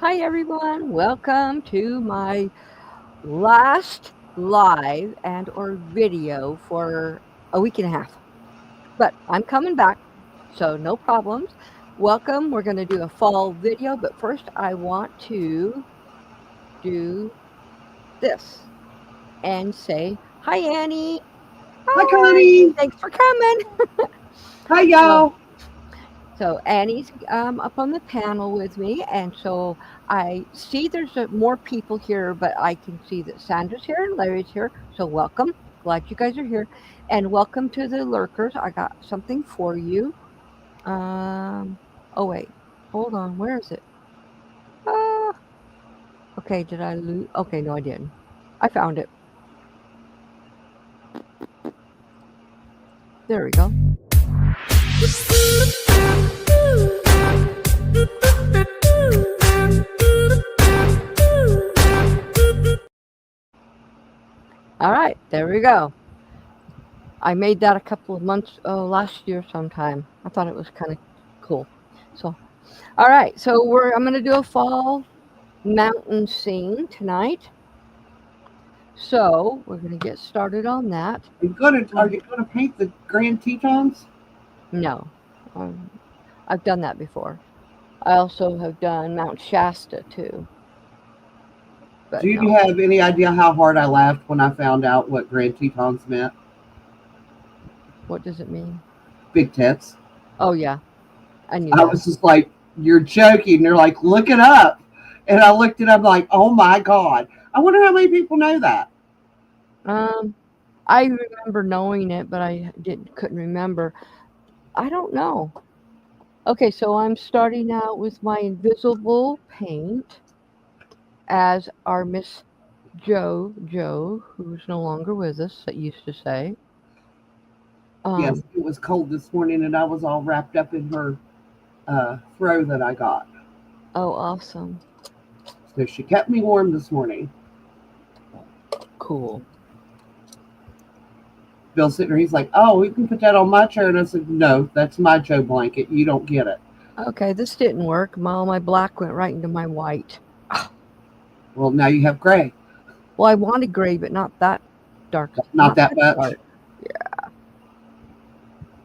Hi, everyone. Welcome to my last live and or video for a week and a half. But I'm coming back, so no problems. Welcome. We're going to do a fall video, but first I want to do this and say, "Hi, Annie. Hi, Hi. Connie. Thanks for coming." Hi, So, y'all. So Annie's up on the panel with me, and so I see there's more people here, but I can see that Sandra's here and Larry's here. So welcome, glad you guys are here, and welcome to the lurkers. I got something for you. Um, oh wait, hold on, where is it? Uh, okay, did I lose? Okay, no, I didn't. I found it. There we go. All right, there we go. I made that a couple of months, last year sometime. I thought it was kind of cool. So, all right, so I'm gonna do a fall mountain scene tonight. So we're gonna get started on that. Are Um, you gonna paint the Grand Tetons? no, I've done that before. I also have done Mount Shasta too, but Do you no. have any idea how hard I laughed when I found out what Grand Tetons meant? What does it mean? Big tits. Oh yeah, I knew I that. was just like, "You're joking." They're like, "Look it up," and I looked it up. Like, "Oh my god!" I wonder how many people know that. Um, I remember knowing it, but I didn't couldn't remember. I don't know. Okay, so I'm starting out with my invisible paint as our Miss Joe, who's no longer with us, that used to say. Yes, Um, it was cold this morning, and I was all wrapped up in her throw that I got. oh, awesome. So she kept me warm this morning. Cool. Bill's sitting there. He's like, "Oh, we can put that on my chair," and I said, "No, that's my Joe blanket. You don't get it." Okay, this didn't work. All my black went right into my white. Ah, Well, now you have gray. well, I wanted gray, but not that dark. Not Not that that much. dark.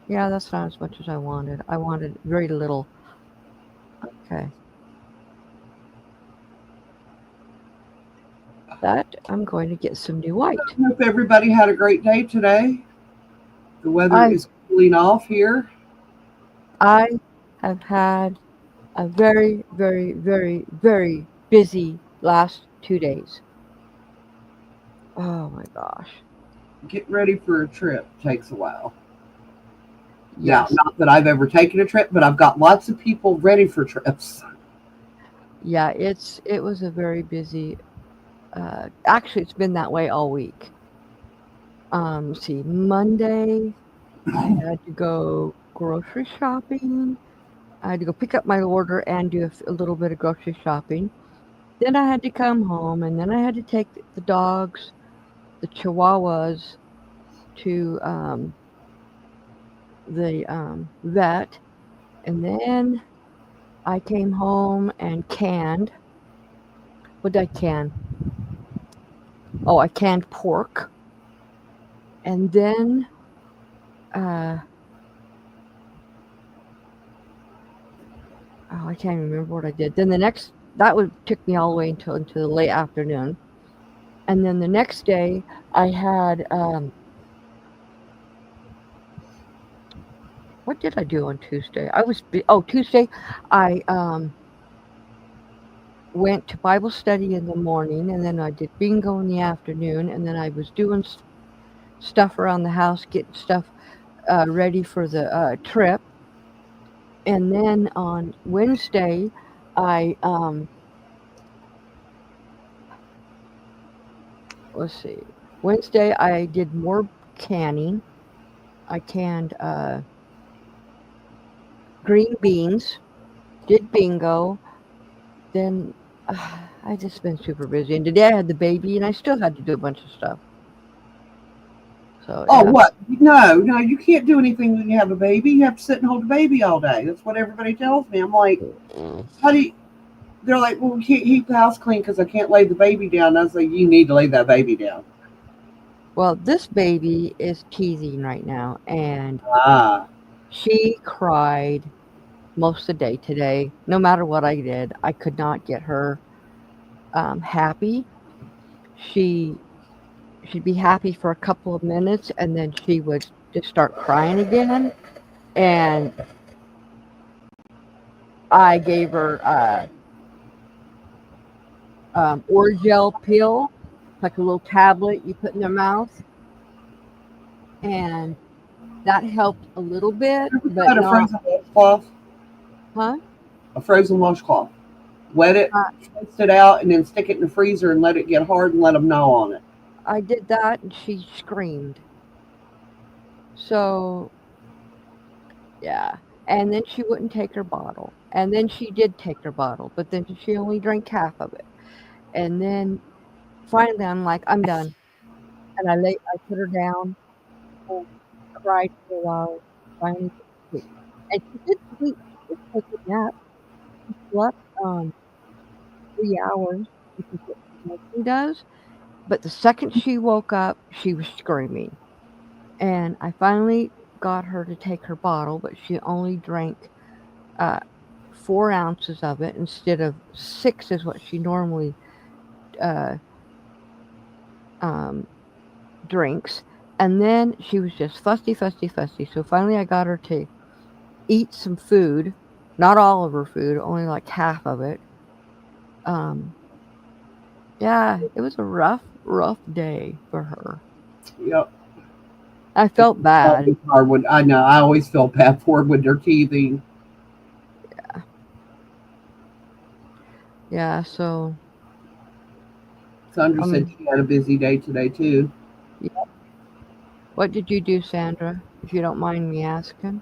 Yeah, that's not as much as I wanted. I wanted very little. Okay, that I'm going to get some new white. I hope everybody had a great day today. The weather I is cooling off here. I have had a very, very, very, very busy last 2 days. Oh my gosh. Getting ready for a trip takes a while. Now, Yes. not that I've ever taken a trip, but I've got lots of people ready for trips. Yeah, it was a very busy actually it's been that way all week. Let's see, Monday I had to go grocery shopping. I had to go pick up my order and do a little bit of grocery shopping. Then I had to come home and then I had to take the dogs, the chihuahuas, to the vet. And then I came home and canned. What did I can? Oh, I canned pork. And then uh, oh, I can't remember what I did. Then the next that would took me all the way until the late afternoon. And then the next day I had what did I do on Tuesday? Tuesday I went to Bible study in the morning and then I did bingo in the afternoon and then I was doing stuff around the house, getting stuff ready for the trip. And then on Wednesday, I let's see. Wednesday, I did more canning. I canned green beans. Did bingo. Then I just been super busy. And today I had the baby, and I still had to do a bunch of stuff. So Oh, yeah, what? No, no, you can't do anything when you have a baby. You have to sit and hold a baby all day. That's what everybody tells me. I'm like, how do you? they're like, well, we can't keep the house clean because I can't lay the baby down. I was like, you need to lay that baby down. Well, this baby is teething right now, and Ah, she cried most of the day today. No matter what I did, I could not get her happy. She she'd be happy for a couple of minutes, and then she would just start crying again. And I gave her Orgel pill, like a little tablet you put in their mouth, and that helped a little bit, but got a not, frozen washcloth. huh? A frozen washcloth. Wet it, Uh, twist it out, and then stick it in the freezer and let it get hard and let them gnaw on it. I did that, and she screamed. So yeah, and then she wouldn't take her bottle, and then she did take her bottle, but then she only drank half of it, and then finally I'm like, I'm done, and I put her down and cried for a while, finally went to sleep, and she did sleep. She did take a nap. She slept 3 hours, which is what she mostly does. But the second she woke up, she was screaming. And I finally got her to take her bottle, but she only drank uh, 4 ounces of it instead of six, is what she normally uh, um, drinks. And then she was just fussy, fussy, fussy. So finally, I got her to eat some food, not all of her food, only like half of it. Um, yeah, it was a rough, rough day for her. Yep. I felt bad. Always hard when I know. I always feel bad for them when they're teething. Yeah, so Sandra said um, she had a busy day today too. yeah. What did you do, Sandra? If you don't mind me asking.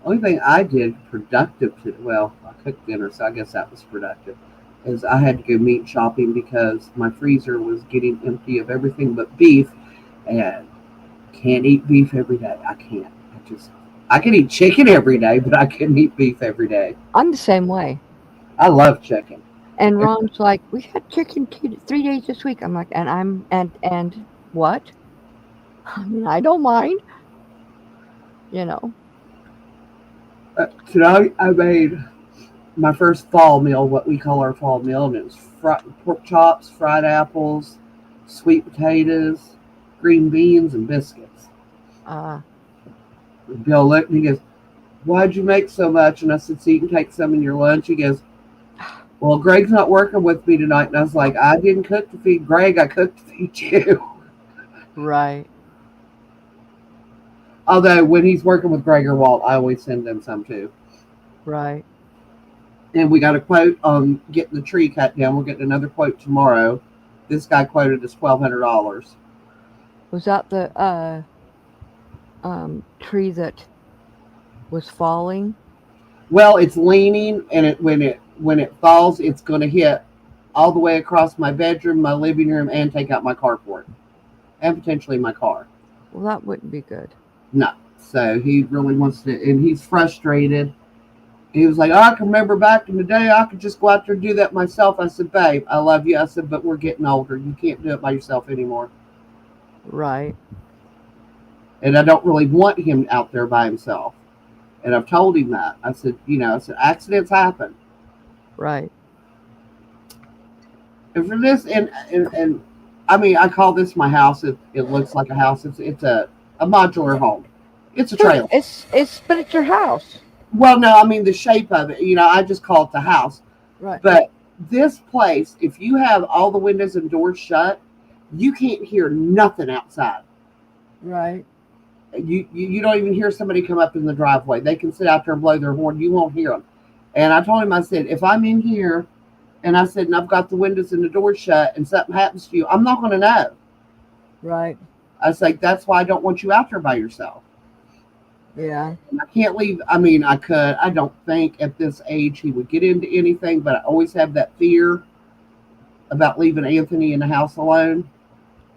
Only thing I did productive to well, I cooked dinner, so I guess that was productive. Is I had to go meat shopping because my freezer was getting empty of everything but beef, and can't eat beef every day. I can't. I can eat chicken every day, but I couldn't eat beef every day. I'm the same way. I love chicken. And Ron's like, "We had chicken 3 days this week." I'm like, "And what?" I mean, I don't mind, you know. Tonight I made my first fall meal, what we call our fall meal, and it was pork chops, fried apples, sweet potatoes, green beans, and biscuits. Uh, Bill looked and he goes, "Why'd you make so much?" And I said, "So you can take some in your lunch." He goes, "Well, Greg's not working with me tonight." And I was like, "I didn't cook to feed Greg, I cooked to feed you." right, Although when he's working with Greg or Walt, I always send them some too. right. And we got a quote on getting the tree cut down. We're getting another quote tomorrow. This guy quoted us $1,200. Was that the tree that was falling? Well, it's leaning, and when it falls, it's going to hit all the way across my bedroom, my living room, and take out my carport, and potentially my car. Well, that wouldn't be good. No, so he really wants to, and he's frustrated. He was like, "Oh, I can remember back in the day, I could just go out there and do that myself." I said, "Babe, I love you." I said, "But we're getting older. You can't do it by yourself anymore." Right, And I don't really want him out there by himself. And I've told him that. I said, I said, accidents happen. right. And for this, and I mean, I call this my house. It looks like a house. It's a modular home. It's a Sure, trailer. but it's your house. Well, no, I mean the shape of it. I just call it the house. Right, But this place, if you have all the windows and doors shut, you can't hear nothing outside. right, You don't even hear somebody come up in the driveway. They can sit out there and blow their horn. You won't hear them. And I told him, I said, if I'm in here and I said, and I've got the windows and the door shut and something happens to you, I'm not going to know. right. I was like, that's why I don't want you out there by yourself. Yeah, And I can't leave. I mean, I could. I don't think at this age he would get into anything, but I always have that fear about leaving Anthony in the house alone.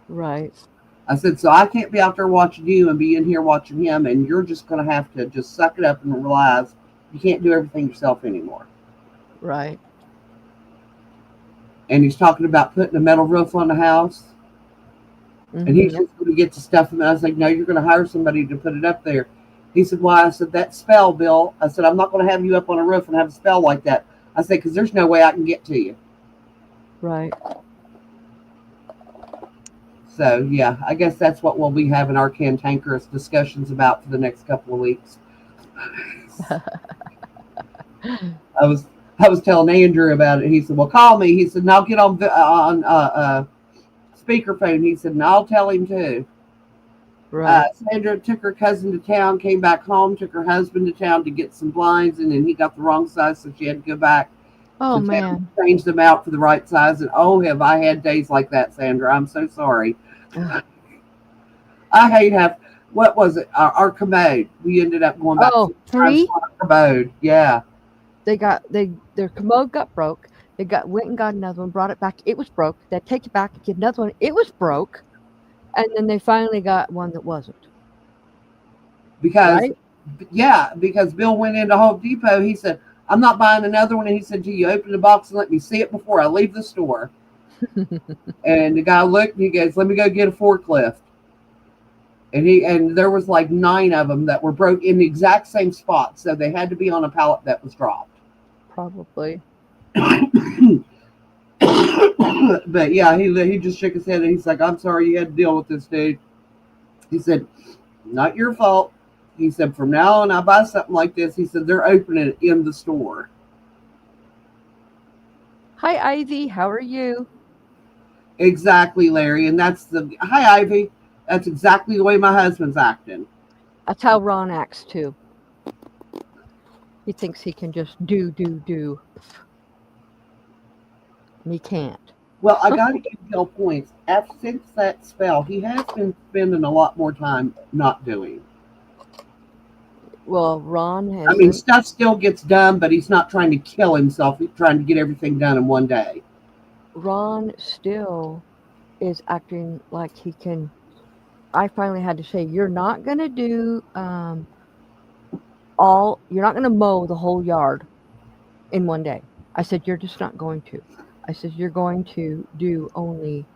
right. I said, so I can't be out there watching you and be in here watching him, and you're just going to have to just suck it up and realize you can't do everything yourself anymore. Right. And he's talking about putting a metal roof on the house. And he's Mm-hmm. just going to get the stuff. And I was like, no, you're going to hire somebody to put it up there. He said, why? I said, that spell, Bill. I said, I'm not going to have you up on a roof and have a spell like that. I said, because there's no way I can get to you. Right. So, yeah, I guess that's what we'll be having our cantankerous discussions about for the next couple of weeks. I was telling Andrew about it. He said, well, call me. He said, and I'll get on speakerphone. He said, and I'll tell him too. Right. Sandra took her cousin to town, came back home, took her husband to town to get some blinds, and then he got the wrong size, so she had to go back Oh to town, man. change them out for the right size. And oh, have I had days like that, Sandra? I'm so sorry. Ugh. I hate what was it? Our commode. We ended up going back Oh, 3 times three. for our commode. Yeah. Their commode got broke. They went and got another one, brought it back. It was broke. They take it back and get another one. It was broke. And then they finally got one that wasn't. Because Right? because Bill went into Home Depot. He said, I'm not buying another one. And he said, till you open the box and let me see it before I leave the store. And the guy looked and he goes, let me go get a forklift. And there was like 9 of them that were broke in the exact same spot. So they had to be on a pallet that was dropped. Probably. But yeah, he just shook his head and he's like, I'm sorry you had to deal with this, dude. He said, not your fault. He said, from now on, I buy something like this. He said, they're opening it in the store. Hi, Ivy. How are you? Exactly, Larry. And hi, Ivy. That's exactly the way my husband's acting. That's how Ron acts too. He thinks he can just do. And he can't. Well, I got to give Bill points. Since that spell, he has been spending a lot more time not doing. Well, Ron has. I mean, stuff still gets done, but he's not trying to kill himself. He's trying to get everything done in one day. Ron still is acting like he can. I finally had to say, you're not going to do you're not going to mow the whole yard in one day. I said, you're just not going to. I said, you're going to do only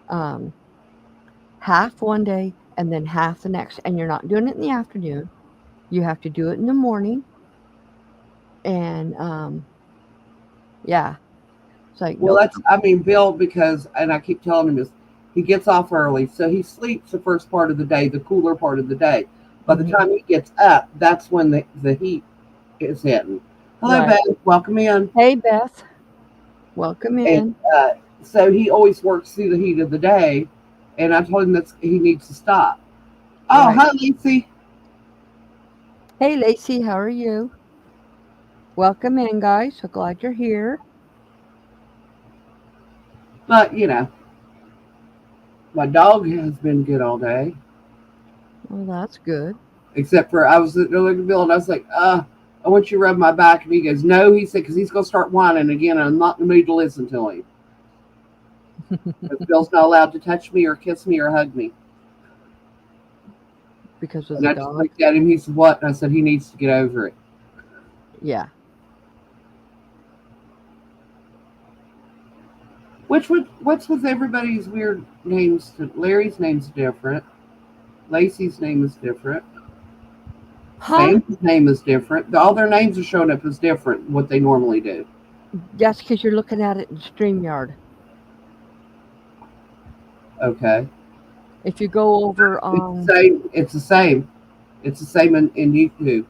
half one day and then half the next. And you're not doing it in the afternoon. You have to do it in the morning. And yeah. It's like, Well, nope. Bill, because, and I keep telling him this, he gets off early, so he sleeps the first part of the day, the cooler part of the day. By the time he gets up, that's when the heat is hitting. Hello, Right. Beth. Welcome in. Hey, Beth. Welcome in. And so he always works through the heat of the day, and I told him that he needs to stop. Oh, Right. hi, Lacey. Hey, Lacey, how are you? Welcome in, guys. So glad you're here. But, my dog has been good all day. Well, that's good. Except for I was looking at Bill and I was like, I want you to rub my back. And he goes, no, he said, because he's going to start whining again. And I'm not in the mood to listen to him. Bill's not allowed to touch me or kiss me or hug me. Because of And the I just dog. looked at him. He said, what? And I said, he needs to get over it. Yeah. What's with everybody's weird names? Larry's name's different. Lacey's name is different. Huh? Sam's name is different. All their names are showing up as different what they normally do. That's because you're looking at it in StreamYard. Okay. If you go over It's the same. It's the same. It's the same in YouTube.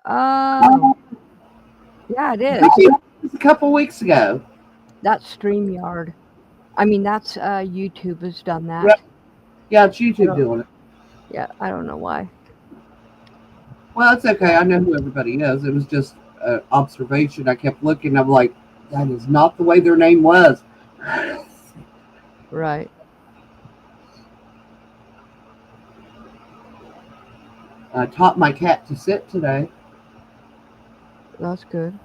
Yeah, it is. It was a couple weeks ago. That's StreamYard. I mean, that's YouTube has done that. Yep. Yeah, it's YouTube doing it. Yeah, I don't know why. Well, it's okay. I know who everybody is. It was just an observation. I kept looking. I'm like, that is not the way their name was. Right. I taught my cat to sit today. That's good.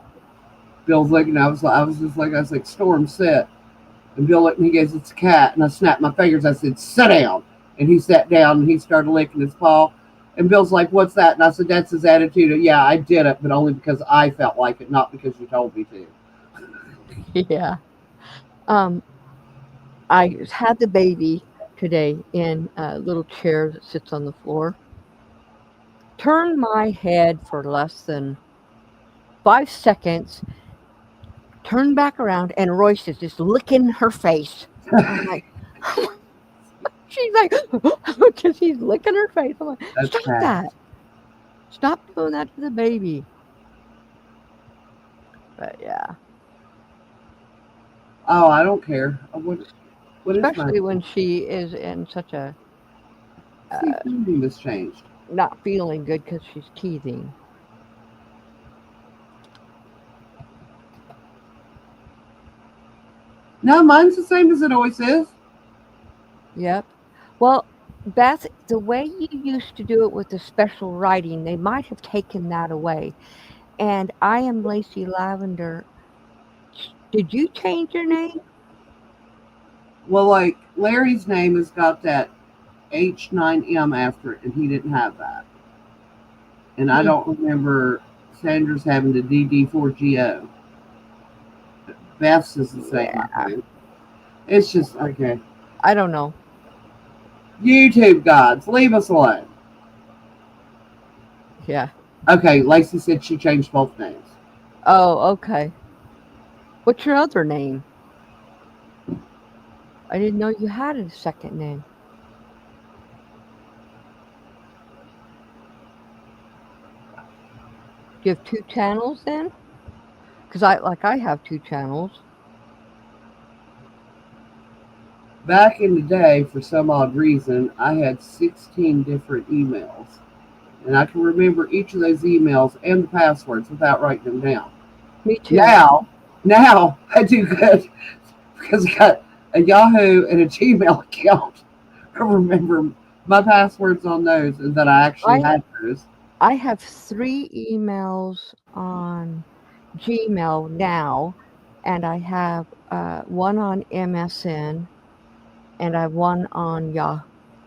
Bill's looking. I was like, Storm, sit. And Bill looked and he goes, it's a cat. And I snapped my fingers. I said, sit down. And he sat down and he started licking his paw. And Bill's like, "What's that?" And I said, "That's his attitude. Yeah, I did it, but only because I felt like it, not because you told me to." Yeah. Um, I had the baby today in a little chair that sits on the floor. Turned my head for less than 5 seconds, turned back around, and Royce is just licking her face. I'm like, she's like, because he's licking her face. I'm like, That's stop bad. that. Stop doing that to the baby. But yeah, Oh, I don't care. What is my especially when she is in such a see? uh, Feeding has changed. not feeling good because she's teething. No, mine's the same as it always is. Yep. Well, Beth, the way you used to do it with the special writing, they might have taken that away. And I am Lacey Lavender. Did you change your name? Well, like Larry's name has got that H9M after it, and he didn't have that. And I Hmm. don't remember Sandra's having the DD4GO. Beth's is the same, I Yeah, think. It's just okay. I don't know. YouTube gods, leave us alone. Yeah. Okay, Lacey said she changed both names. Oh, okay. What's your other name? I didn't know you had a second name. Do you have two channels then? Because I have two channels. Back in the day, for some odd reason, I had 16 different emails. And I can remember each of those emails and the passwords without writing them down. Me too. Now I do good because I got a Yahoo and a Gmail account. I remember my passwords on those and that I actually I had those. I have 3 emails on Gmail now, and I have one on MSN, and I have one on Yahoo,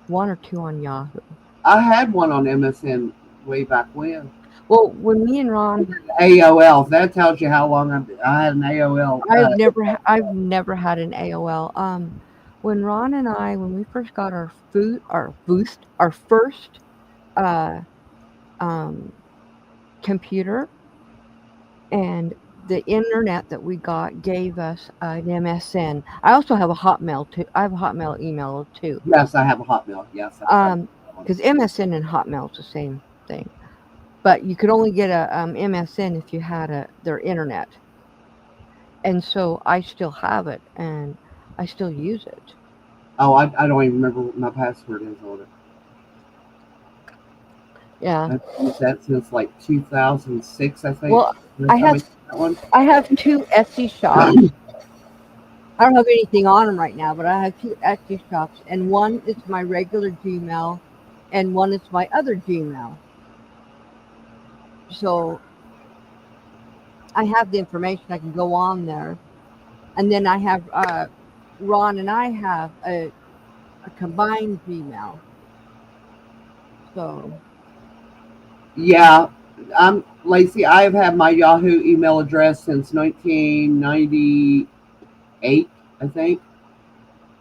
one or two on Yahoo. I had one on MSN way back when. Well, when me and Ron, AOL. That tells you how long I had an AOL. I've never had an AOL. When Ron and I, when we first got our first uh, um, computer, and the internet that we got gave us an MSN. I also have a Hotmail too. I have a Hotmail email too. Yes, I have a Hotmail. Yes, that's right. Because MSN and Hotmail is the same thing, but you could only get a MSN if you had their internet, and so I still have it and I still use it. Oh, I don't even remember what my password is on it. Yeah. I've used that since like 2006, I think. Well, Last I time I have used that one. I have two Etsy shops. I don't have anything on them right now, but I have two Etsy shops, and one is my regular Gmail, and one is my other Gmail. So I have the information. I can go on there, and then I have Ron and I have a combined Gmail. So Yeah, I'm Lacey. I have had my Yahoo email address since 1998, I think.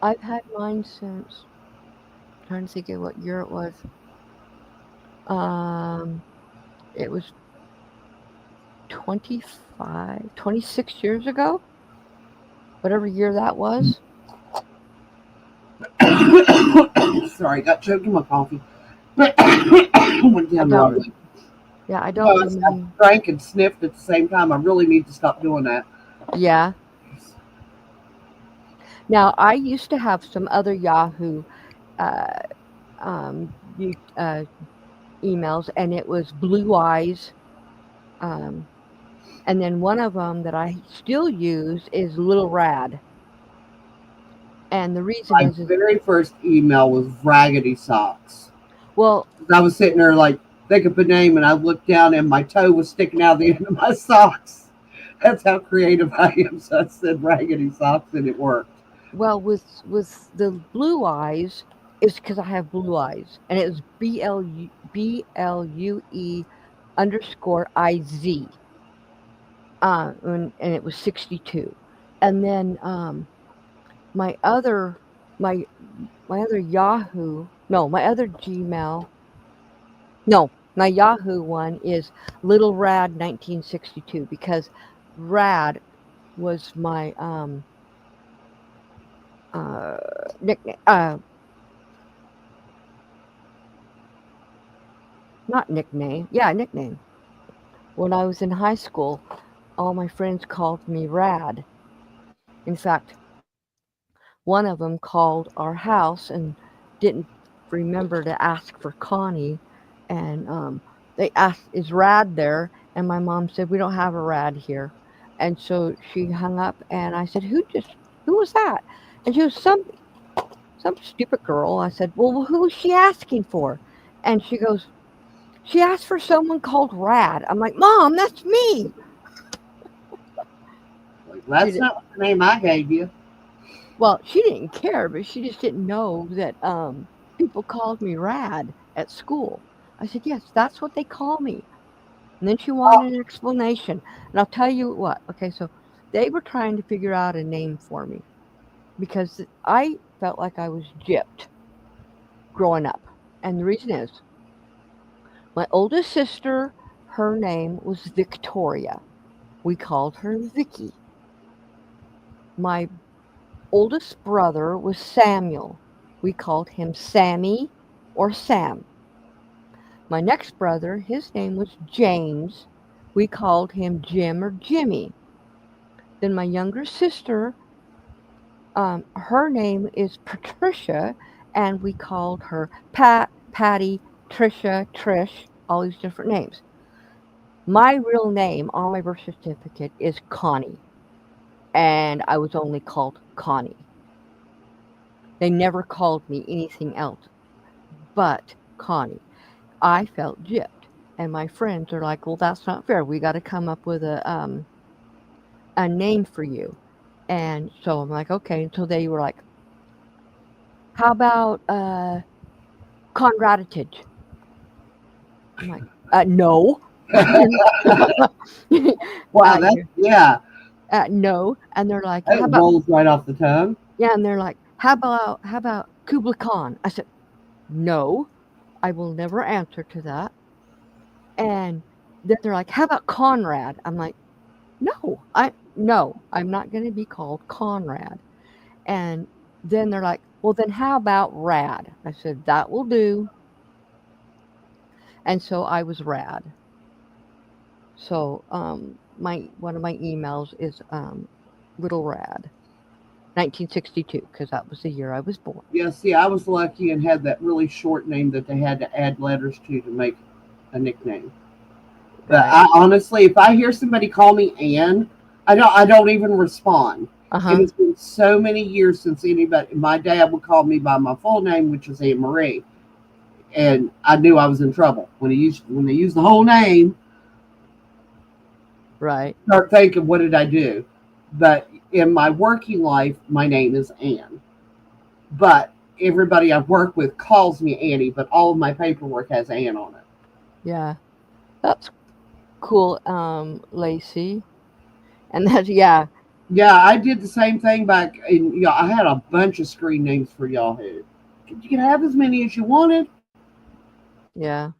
I've had mine since. Trying to think of what year it was. Um, it was 26 years ago, whatever year that was. Sorry, got choked in my coffee. Went I down the wrong don't. way. Yeah, I don't Oh, I remember. drank and sniffed at the same time. I really need to stop doing that. Yeah. Now I used to have some other Yahoo uh, you, emails, and it was Blue Eyes. Um, and then one of them that I still use is Little Rad. And the reason My is very first email was Raggedy Socks. well, I was sitting there like, think of a name, and I looked down and my toe was sticking out the end of my socks. That's how creative I am. So I said Raggedy Socks, and it worked. well, with the Blue Eyes, it's because I have blue eyes, and it was BLUE_IZ. And it was 62. And then my other my my other Yahoo, no, my other Gmail, no, my Yahoo one is Little Rad 1962 because Rad was my uh nickname, not nickname, yeah, nickname. When I was in high school, all my friends called me Rad. In fact, one of them called our house and didn't remember to ask for Connie, and they asked, "Is Rad there?" And my mom said, "We don't have a Rad here." And so she hung up, and I said, who was that?" And she was some stupid girl. I said, "Well, who was she asking for?" And she goes, "She asked for someone called Rad." I'm like, "Mom, that's me." Like, She that's did, not the name I gave you. well, she didn't care, but she just didn't know that people called me Rad at school. I said, "Yes, that's what they call me." And then she wanted an explanation. And I'll tell you what. Okay, so they were trying to figure out a name for me because I felt like I was gypped growing up. And the reason is my oldest sister, her name was Victoria. We called her Vicky. My oldest brother was Samuel. We called him Sammy or Sam. My next brother, his name was James. We called him Jim or Jimmy. Then my younger sister, her name is Patricia, and we called her Pat, Patty, Trisha, Trish, all these different names. My real name on my birth certificate is Connie, and I was only called Connie. They never called me anything else but Connie. I felt gypped, and my friends are like, "Well, that's not fair. We got to come up with a name for you." And so I'm like, "Okay." And so they were like, "How about Conraditich?" I'm like, "No." Wow, that's Yeah, yeah, no. And they're like, "How it about," rolls right off the tongue. yeah? And they're like, "How about Kubla Khan?" I said, "No, I will never answer to that." And then they're like, "How about Conrad?" I'm like, no, I'm not going to be called Conrad." And then they're like, "Well, then how about Rad?" I said, "That will do." And so I was Rad. So my one of my emails is Little Rad, 1962, because that was the year I was born. Yeah, see, I was lucky and had that really short name that they had to add letters to make a nickname. But Right. I honestly, if I hear somebody call me Ann, I don't even respond. Uh It huh. has been so many years since anybody. My dad would call me by my full name, which is Anne Marie, and I knew I was in trouble when they used the whole name. Right. Start thinking, what did I do? But in my working life, my name is Ann. But everybody I work with calls me Annie, but all of my paperwork has Ann on it. Yeah. That's cool, Lacey. And that's, yeah. Yeah, I did the same thing back in. Yeah, I had a bunch of screen names for Yahoo. You could have as many as you wanted, Yeah.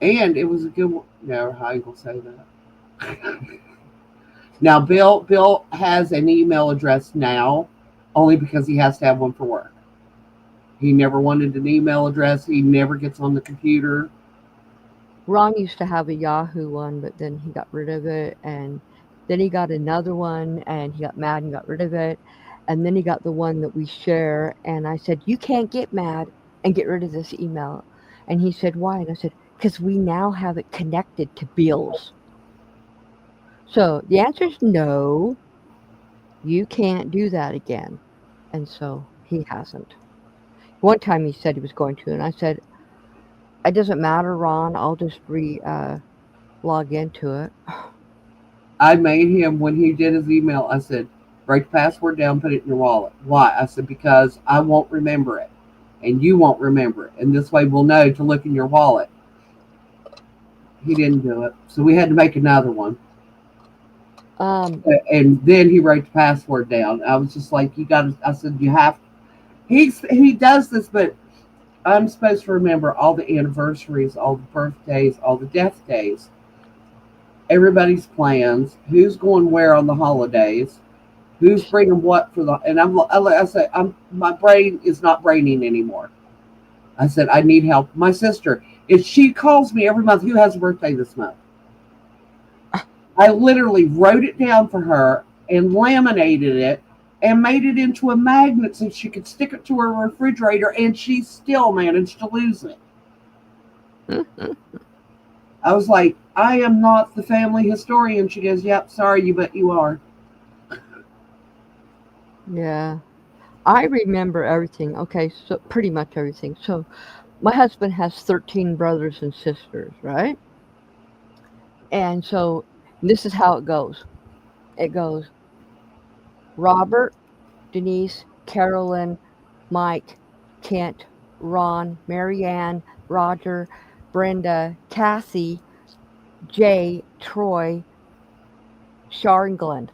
and it was a good one. No, how you gonna say that? Now, Bill has an email address now, only because he has to have one for work. He never wanted an email address. He never gets on the computer. Ron used to have a Yahoo one, but then he got rid of it. And then he got another one and he got mad and got rid of it. And then he got the one that we share. And I said, "You can't get mad and get rid of this email." And he said, "Why?" And I said, "Because we now have it connected to Bill's." So the answer is no, you can't do that again. And so he hasn't. One time he said he was going to, and I said, "It doesn't matter, Ron. I'll just log into it." I made him when he did his email. I said, Write the password down, put it in your wallet. Why? I said, because I won't remember it. And you won't remember it. And this way we'll know to look in your wallet. He didn't do it. So we had to make another one. Um, And then he wrote the password down. I was just like, you got to, I said, you have, he does this, but I'm supposed to remember all the anniversaries, all the birthdays, all the death days, everybody's plans, who's going where on the holidays, who's bringing what for the, and I said, my brain is not braining anymore. I said, I need help. My sister, if she calls me every month, who has a birthday this month? I literally wrote it down for her and laminated it and made it into a magnet so she could stick it to her refrigerator, and she still managed to lose it. I was like, I am not the family historian. She goes, yep, sorry, you bet you are. yeah. I remember everything. Okay, so pretty much everything. So my husband has 13 brothers and sisters, right? And so this is how it goes. It goes Robert, Denise, Carolyn, Mike, Kent, Ron, Marianne, Roger, Brenda, Cassie, Jay, Troy, Shar, and Glenn.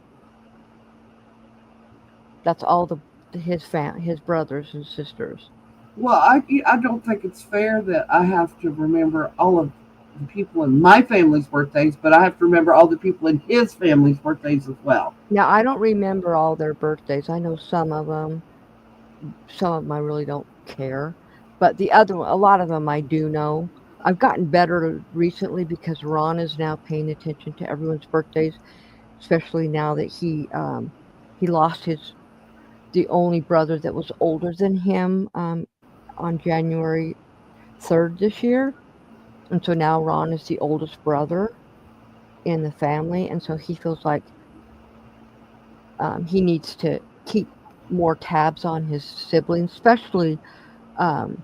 That's all his brothers and sisters. Well, I don't think it's fair that I have to remember all of the people in my family's birthdays, but I have to remember all the people in his family's birthdays as well. Now I don't remember all their birthdays. I know some of them. Some of them I really don't care, but a lot of them I do know. I've gotten better recently because Ron is now paying attention to everyone's birthdays, especially now that he lost his the only brother that was older than him on January 3rd this year, and so now Ron is the oldest brother in the family, and so he feels like he needs to keep more tabs on his siblings, especially um,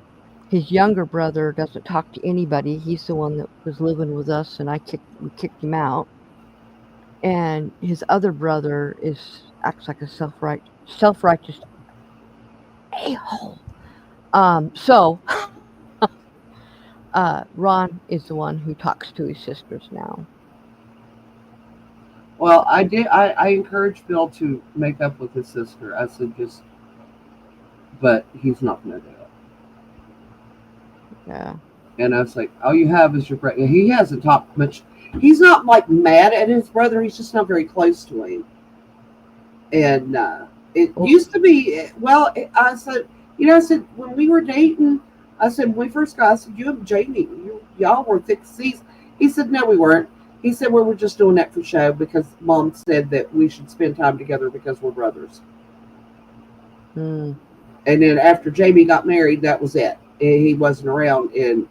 his younger brother doesn't talk to anybody. He's the one that was living with us, and we kicked him out. And his other brother acts like a self righteous a hole. So Ron is the one who talks to his sisters now. Well, I did. I encouraged Bill to make up with his sister. I said just, but he's not going to do it. Yeah. And I was like, all you have is your brother. He hasn't talked much. He's not like mad at his brother. He's just not very close to him. And it used to be, well, I said, I said, when we were dating, I said, when we first got, I said, you and Jamie, y'all were thick seas. He said, no, we weren't. He said, well, we're just doing that for show because Mom said that we should spend time together because we're brothers. Mm. And then after Jamie got married, that was it. And he wasn't around. And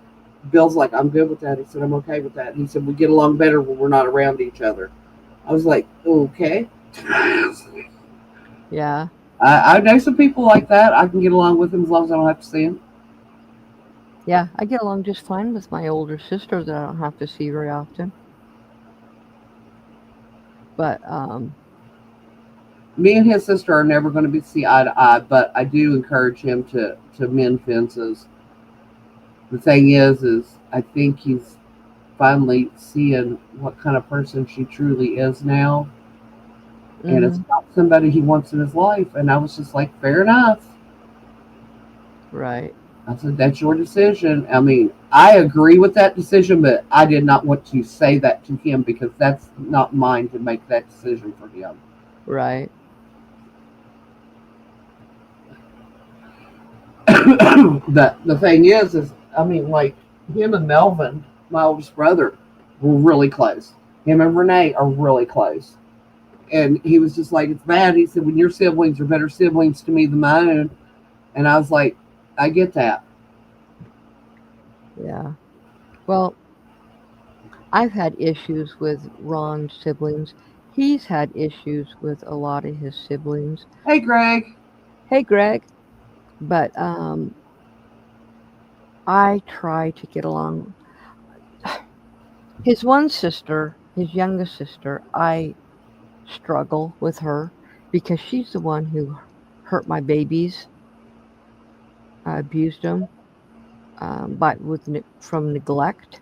Bill's like, I'm good with that. He said, I'm okay with that. He said, we get along better when we're not around each other. I was like, okay. Yeah. I know some people like that. I can get along with them as long as I don't have to see them. Yeah, I get along just fine with my older sister that I don't have to see very often. But me and his sister are never going to be see eye to eye, but I do encourage him to mend fences. The thing is I think he's finally seeing what kind of person she truly is now. And it's not somebody he wants in his life. And I was just like, fair enough. Right. I said, that's your decision. I mean, I agree with that decision, but I did not want to say that to him because that's not mine to make that decision for him. Right. The thing is, I mean, like him and Melvin, my oldest brother, were really close. Him and Renee are really close. And he was just like, it's bad. He said, when your siblings are better siblings to me than my own. And I was like, I get that. Yeah. Well, I've had issues with Ron's siblings. He's had issues with a lot of his siblings. Hey, Greg. Hey, Greg. But I try to get along. His one sister, his youngest sister, I struggle with her. because she's the one who hurt my babies, abused them, but from neglect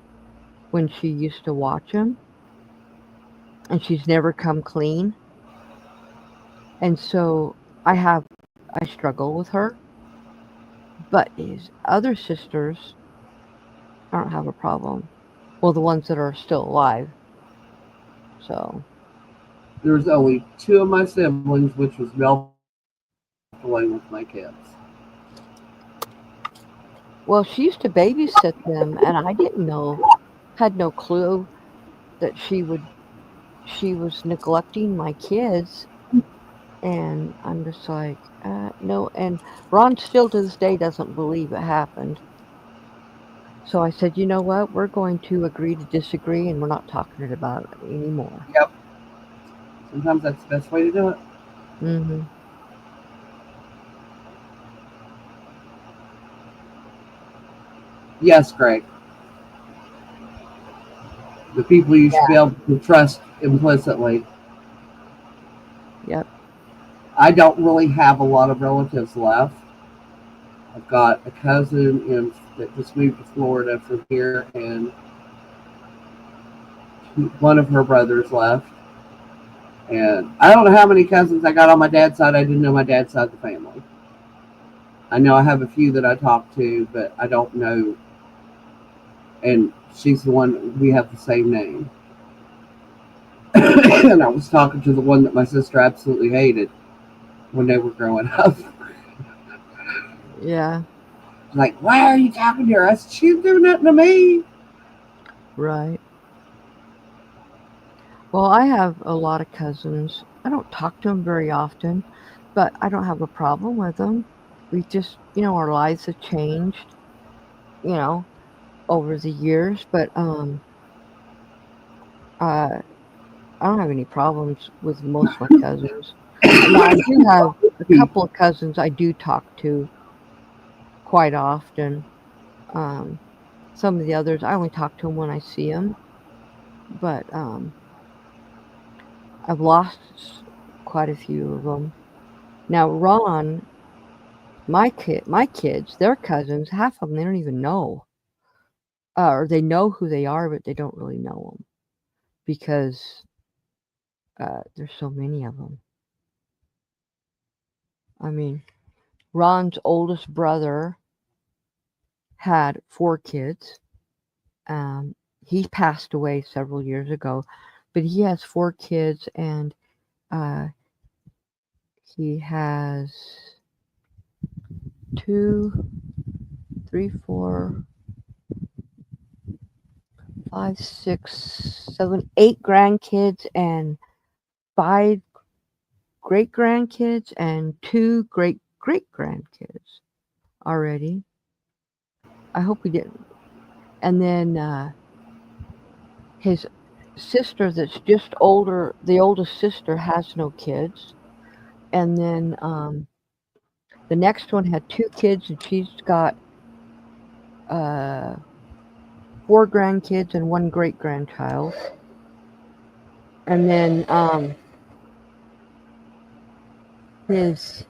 when she used to watch them, and she's never come clean. And so I struggle with her, but his other sisters, I don't have a problem. Well, the ones that are still alive. So, There's only two of my siblings, which was Mel away with my kids. well, she used to babysit them, and I didn't know, had no clue that she was neglecting my kids. And I'm just like, no. And Ron still to this day doesn't believe it happened. So I said, you know what? We're going to agree to disagree, and we're not talking about it anymore. Yep. Sometimes that's the best way to do it. Hmm. Yes, Greg. The people you should be Yeah. able to trust implicitly. Yep. I don't really have a lot of relatives left. I've got a cousin that just moved to Florida from here, and one of her brothers left. And I don't know how many cousins I got on my dad's side. I didn't know my dad's side of the family. I know I have a few that I talk to, but I don't know. And she's the one, we have the same name. And I was talking to the one that my sister absolutely hated when they were growing up. Yeah. Like, why are you talking to her? I said, she didn't do nothing to me. Right. Well, I have a lot of cousins. I don't talk to them very often, but I don't have a problem with them. We just, our lives have changed, you know, over the years. But uh, I don't have any problems with most of my cousins. Now, I do have a couple of cousins I do talk to quite often. Um, some of the others, I only talk to them when I see them. But I've lost quite a few of them. Now, Ron, my kids, their cousins, half of them they don't even know, or they know who they are, but they don't really know them because there's so many of them. I mean, Ron's oldest brother had 4 kids. Um, he passed away several years ago, but he has 4 kids, and uh, he has two, three, four, five, six, seven, 8 grandkids, and 5 great grandkids, and 2 great grandkids already. I hope we didn't. And then his sister, that's just older, the oldest sister, has no kids. And then the next one had 2 kids, and she's got uh, 4 grandkids and 1 great grandchild. And then his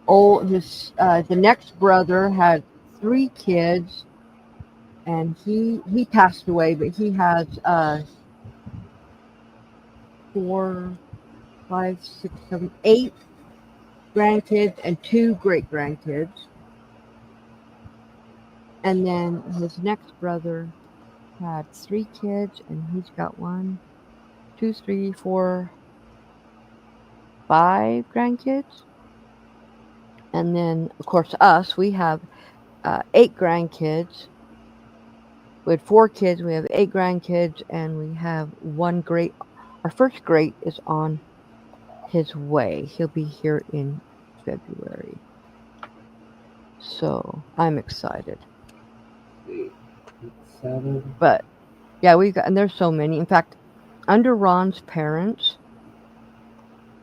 the next brother had 3 kids, and he passed away, but he has 4, 5, 6, 7, 8 grandkids and 2 great grandkids. And then his next brother had 3 kids, and he's got 1, 2, 3, 4, 5 grandkids. And then, of course, us, we have 8 grandkids. We had 4 kids, we have 8 grandkids, and we have one great. Our first great is on his way. He'll be here in February. So I'm excited. 7. But yeah, and there's so many. In fact, under Ron's parents,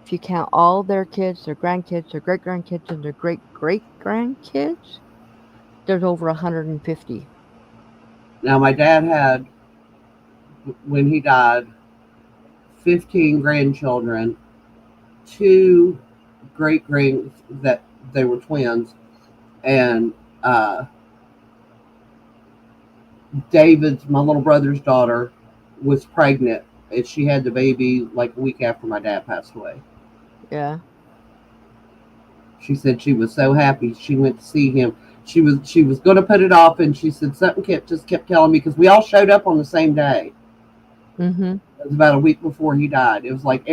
if you count all their kids, their grandkids, their great grandkids, and their great great grandkids, there's over 150. Now, my dad had, when he died, 15 grandchildren two great grands that they were twins, and David's, my little brother's daughter, was pregnant, and she had the baby like a week after my dad passed away. Yeah. She said she was so happy. She went to see him. She was going to put it off, and she said something kept telling me because we all showed up on the same day. Mm-hmm. It was about a week before he died. It was like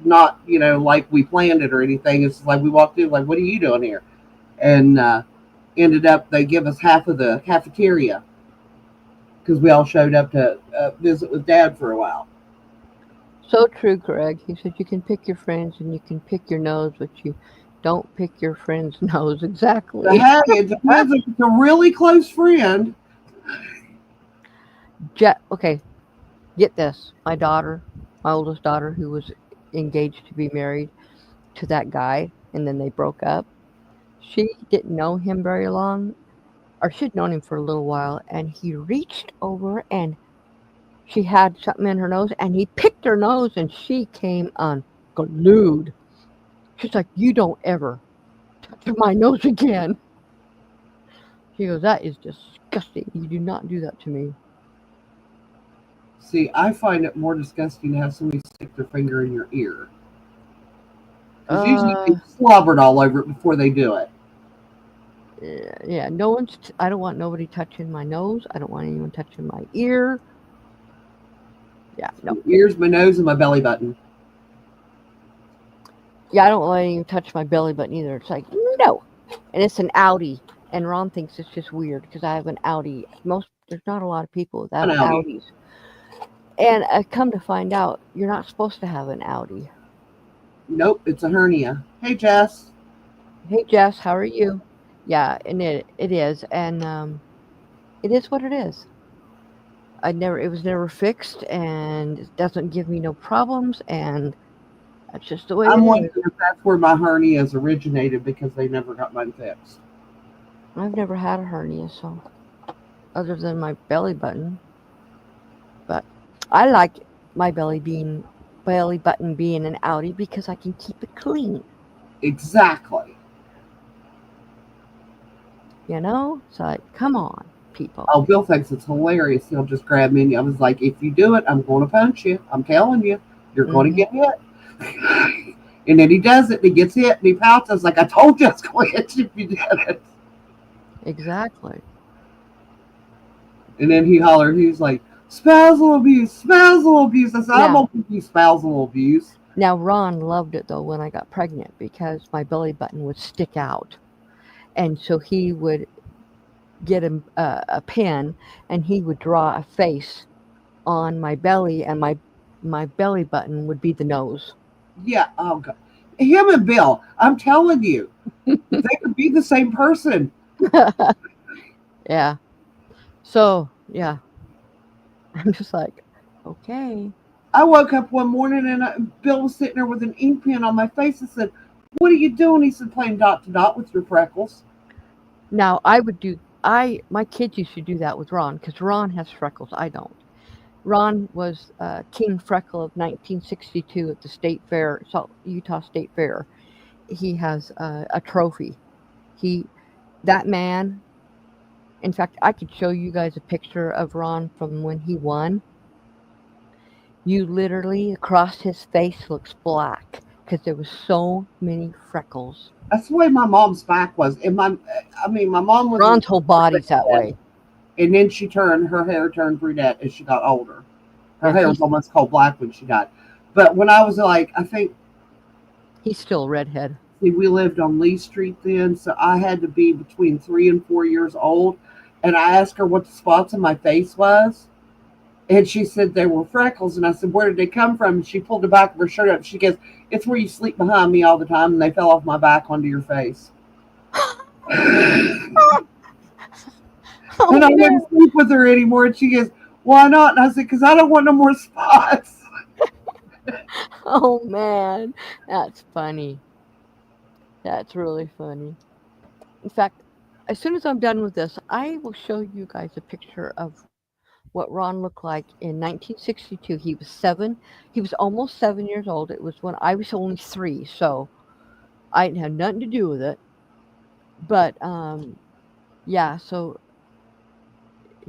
not like we planned it or anything. It's like we walked in like, what are you doing here? And ended up they give us half of the cafeteria because we all showed up to visit with Dad for a while. So true, Greg. He said you can pick your friends and you can pick your nose, but you don't pick your friend's nose. But Exactly. hey, it depends if it's a really close friend. Okay, get this. My daughter, my oldest daughter, who was engaged to be married to that guy, and then they broke up. She didn't know him very long, or she'd known him for a little while, and he reached over and she had something in her nose, and he picked her nose, and she came unglued. She's like, "You don't ever touch my nose again." She goes, "That is disgusting. You do not do that to me." See, I find it more disgusting to have somebody stick their finger in your ear because usually Uh, they slobbered all over it before they do it. yeah. No one's. I don't want nobody touching my nose. I don't want anyone touching my ear. Yeah, no. My ears, my nose, and my belly button. Yeah, I don't let anyone touch my belly button either. It's like no, and it's an Audi, and Ron thinks it's just weird because I have an Audi. There's not a lot of people that An have Audi. Audis, and I come to find out you're not supposed to have an Audi. Nope, it's a hernia. Hey, Jess. Hey Jess, how are you? Yeah, and it is, and it is what it is. It was never fixed, and it doesn't give me no problems, and that's just the way it I'm is. wondering if that's where my hernias originated because they never got mine fixed. I've never had a hernia, so other than my belly button, but I like my belly button being an Audi because I can keep it clean. Exactly. You know, it's like come on, people. Oh, Bill thinks it's hilarious. He'll just grab me and I was like, if you do it, I'm going to punch you. I'm telling you, you're going to Hmm. get hit. And then he does it and he gets hit and he pouts. I was like, I told you I was going to hit you if you did it. Exactly. And then he hollered, he was like, spousal abuse, spousal abuse. I said, I'm Now, going to give you spousal abuse. now Ron loved it though when I got pregnant because my belly button would stick out, and so he would get a pen and he would draw a face on my belly, and my belly button would be the nose. Yeah, oh God. Him and Bill, I'm telling you, they could be the same person. Yeah. So yeah, I'm just like, okay. I woke up one morning and Bill was sitting there with an ink pen on my face. I said, what are you doing? He said, playing dot to dot with your freckles. Now I would do. My kids used to do that with Ron because Ron has freckles. I don't. Ron was King Freckle of 1962 at the State Fair, Utah State Fair. He has a trophy. He that man. In fact, I could show you guys a picture of Ron from when he won. You literally across his face looks black because there was so many freckles. That's the way my mom's back was. My mom was a Ron's whole body's that redhead, way. and then her hair turned brunette as she got older. Her Yeah, hair was almost coal black when she died. But when I was like, I think, he's still a redhead. see, we lived on Lee Street then, so I had to be between 3 and 4 years old. And I asked her what the spots on my face was. And she said they were freckles. And I said, where did they come from? And she pulled the back of her shirt up. She goes, it's where you sleep behind me all the time and they fell off my back onto your face. And Oh I man. wouldn't sleep with her anymore. And she goes, why not? And I said, because I don't want no more spots. Oh man. That's funny. That's really funny. In fact, as soon as I'm done with this, I will show you guys a picture of what Ron looked like in 1962. He was 7. He was almost 7 years old. It was when I was only 3, so I didn't have nothing to do with it. But yeah, so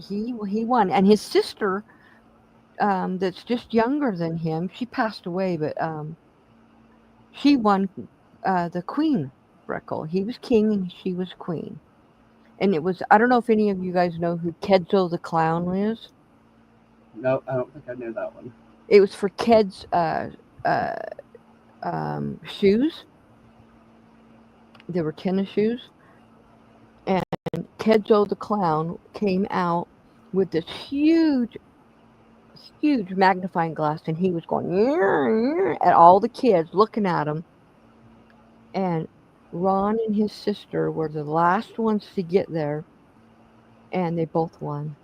he won, and his sister, that's just younger than him, she passed away, but she won the queen freckle. He was king and she was queen. And it was, I don't know if any of you guys know who Kedzo the clown is. No, I don't think I know that one. It was for Ked's uh, shoes. They were tennis shoes. And Kedzo the clown came out with this huge magnifying glass, and he was going at all the kids looking at him. And Ron and his sister were the last ones to get there, and they both won.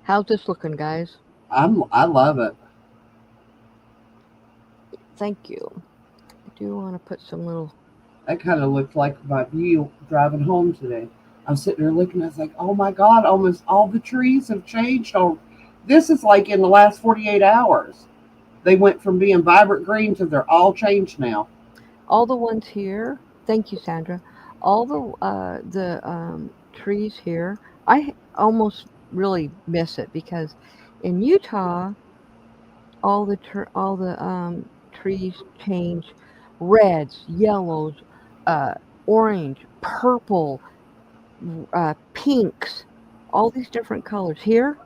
How's this looking, guys? I love it. Thank you. I do want to put some little. That kind of looked like my view driving home today. I was sitting there looking. I was like, "Oh my God! Almost all the trees have changed. Oh, this is like in the last 48 hours. They went from being vibrant green to they're all changed now." All the ones here. Thank you, Sandra. All the trees here. I almost really miss it because in Utah, all the trees change reds, yellows, uh, orange, purple, pinks, all these different colors. Here,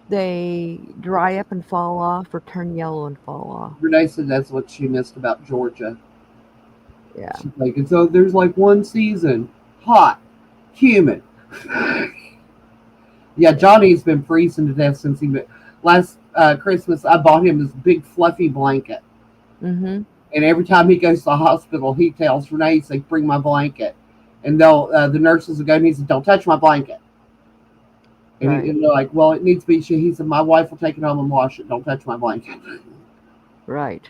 they dry up and fall off or turn yellow and fall off. Renee said that's what she missed about Georgia. Yeah. She's like, and so there's like one season, hot, humid. Yeah, Johnny's been freezing to death since he last Christmas. I bought him this big fluffy blanket, Mm-hmm. and every time he goes to the hospital, he tells Renee, he's like, "Bring my blanket," and they'll the nurses will go and he said, "Don't touch my blanket." Right. And they're like, "Well, it needs to be." He said, "My wife will take it home and wash it. Don't touch my blanket." Right.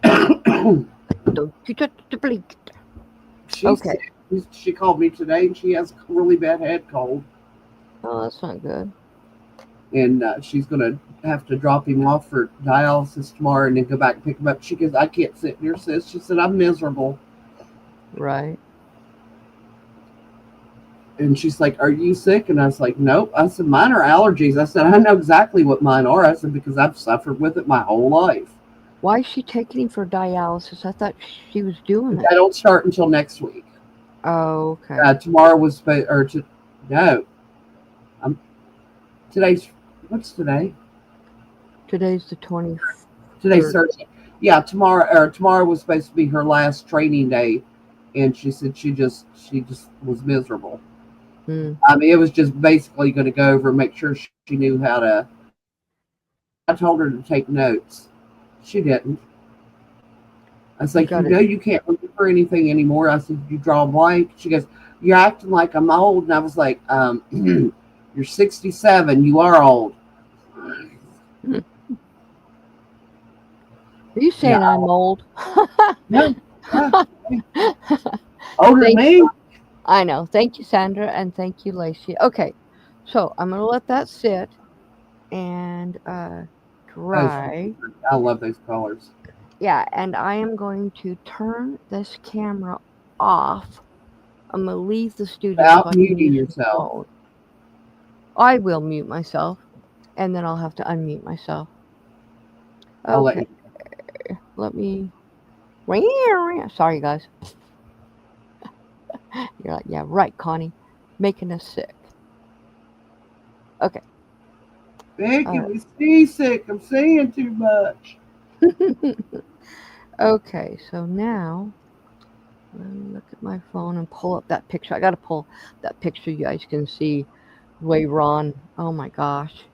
She's Don't you touch the blanket. Okay. sick. She called me today, and she has a really bad head cold, Oh, that's not good. and she's gonna have to drop him off for dialysis tomorrow, and then go back and pick him up. She goes, "I can't sit near sis." She said, "I'm miserable," Right. and she's like, "Are you sick?" And I was like, "Nope." I said, "Mine are allergies." I said, "I know exactly what mine are." I said, "Because I've suffered with it my whole life." Why is she taking him for dialysis? I thought she was doing it. I don't start until next week. Oh, okay. Tomorrow was no. I'm today's what's today? Today's the 23rd. Today's Thursday. Yeah, tomorrow was supposed to be her last training day, and she said she just was miserable. Hmm. I mean, it was just basically going to go over and make sure she knew how to. I told her to take notes. She didn't. I was You like, got it. you can't remember anything anymore. I said, you draw a blank. She goes, "You're acting like I'm old." And I was like, "You're 67. You are old." Hmm. Are you Yeah, saying I'm old? yeah, yeah. Older than Thank. me. I know. Thank you, Sandra, and thank you, Lacey. Okay, so I'm gonna let that sit and Those, dry. I love those colors. Yeah, and I am going to turn this camera off. I'm gonna leave the studio so Without I can muting use the yourself. phone. I will mute myself, and then I'll have to unmute myself. I'll let Okay, you. let me. Sorry, guys. You're like, yeah, right, Connie, making us sick. Okay. Becky, All we seasick. I'm saying too much. right. Okay. So now let me look at my phone and pull up that picture. I gotta pull that picture. You guys can see the way Ron. Oh my gosh,